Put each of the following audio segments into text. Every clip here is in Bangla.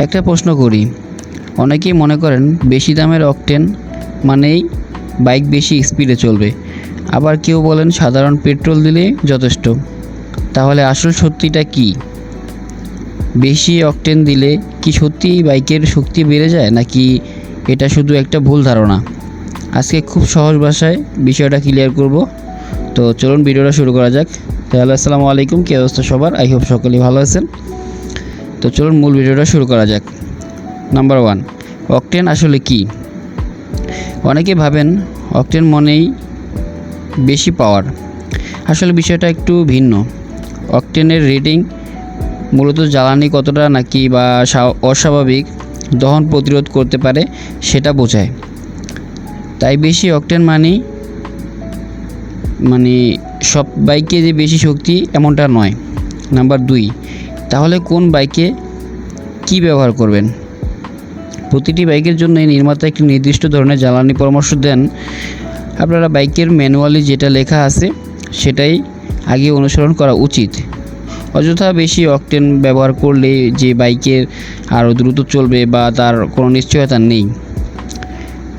একটা প্রশ্ন করি, অনেকেই মনে করেন বেশি দামের অকটেন মানেই বাইক বেশি স্পিডে চলবে, আবার কেউ বলেন সাধারণ পেট্রোল দিলেই যথেষ্ট। তাহলে আসল সত্যিটা কি? বেশি অকটেন দিলে কি সত্যিই বাইকের শক্তি বেড়ে যায়, নাকি এটা শুধু একটা ভুল ধারণা? আজকে খুব সহজ ভাষায় বিষয়টা ক্লিয়ার করব। তো চলুন ভিডিওটা শুরু করা যাক। তাহলে আসসালামু আলাইকুম, কী অবস্থা সবার? আই হোপ সকলেই ভালো আছেন। তো চলুন মূল ভিডিওটা শুরু করা যাক। নাম্বার 1, অকটেন আসলে কি? অনেকে ভাবেন অকটেন মানেই বেশি পাওয়ার। আসলে বিষয়টা একটু ভিন্ন। অকটেনের রেটিং মূলত জ্বালানি কতটা নাকি বা অস্বাভাবিক দহন প্রতিরোধ করতে পারে সেটা বোঝায়। তাই বেশি অকটেন মানে সব বাইকে যে বেশি শক্তি এমনটা নয়। নাম্বার 2, তাহলে কোন বাইকে কি ব্যবহার করবেন? প্রতিটি বাইকের জন্য নির্মাতা একটি নির্দিষ্ট ধরনের জ্বালানি পরামর্শ দেন। আপনারা বাইকের ম্যানুয়ালি যেটা লেখা আছে সেটাই আগে অনুসরণ করা উচিত। অযথা বেশি অকটেন ব্যবহার করলে যে বাইকের আরও দ্রুত চলবে বা তার কোনো নিশ্চয়তা নেই।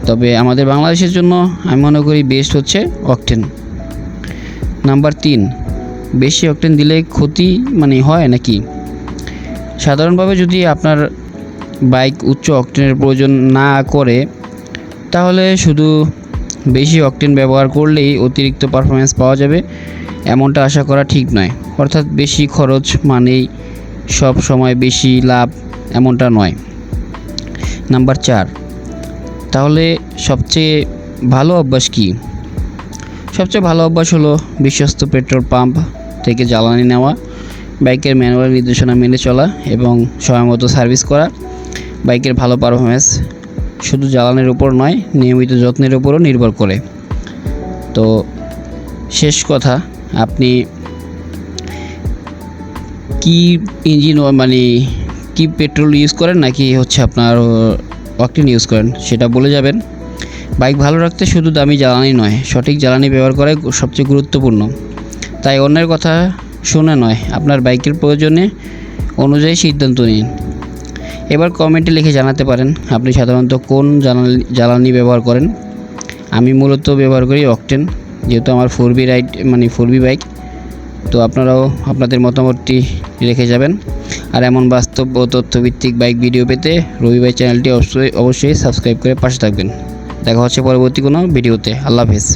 তবে আমাদের বাংলাদেশের জন্য আমি মনে করি বেস্ট হচ্ছে অকটেন। নাম্বার 3, বেশি অকটেন দিলে ক্ষতি হয় নাকি? সাধারণভাবে যদি আপনার বাইক উচ্চ অকটেনের প্রয়োজন না করে, তাহলে শুধু বেশি অকটেন ব্যবহার করলেই অতিরিক্ত পারফরমেন্স পাওয়া যাবে এমনটা আশা করা ঠিক নয়। অর্থাৎ বেশি খরচ মানেই সব সময় বেশি লাভ এমনটা নয়। নাম্বার 4, তাহলে সবচেয়ে ভালো অভ্যাস কি? সবচেয়ে ভালো অভ্যাস হলো বিশ্বস্ত পেট্রোল পাম্প থেকে জ্বালানি নেওয়া, বাইকের ম্যানুয়াল নির্দেশনা মেনে চলা এবং সময়মতো সার্ভিস করা। বাইকের ভালো পারফরমেন্স শুধু জ্বালানির উপর নয়, নিয়মিত যত্নের উপরও নির্ভর করে। তো শেষ কথা, আপনি কি ইঞ্জিন কি পেট্রোল ইউজ করেন নাকি আপনার অকটেন ইউজ করেন সেটা বলে যাবেন। বাইক ভালো রাখতে শুধু দামি জ্বালানি নয়, সঠিক জ্বালানি ব্যবহার করাই সবচেয়ে গুরুত্বপূর্ণ। তাই অন্যের কথা শুনে নয়, আপনার বাইকের প্রয়োজনে অনুযায়ী সিদ্ধান্ত নিন। এবার কমেন্টে লিখে জানাতে পারেন আপনি সাধারণত কোন জ্বালানি ব্যবহার করেন। আমি মূলত ব্যবহার করি অকটেন, যেহেতু আমার 4B বাইক। তো আপনারাও আপনাদের মতামতটি রেখে যাবেন। আর এমন বাস্তব ও তথ্যভিত্তিক বাইক ভিডিও পেতে রবি ভাই চ্যানেলটি অবশ্যই সাবস্ক্রাইব করে পাশে থাকবেন। দেখা হচ্ছে পরবর্তী কোনো ভিডিওতে। আল্লাহ হাফেজ।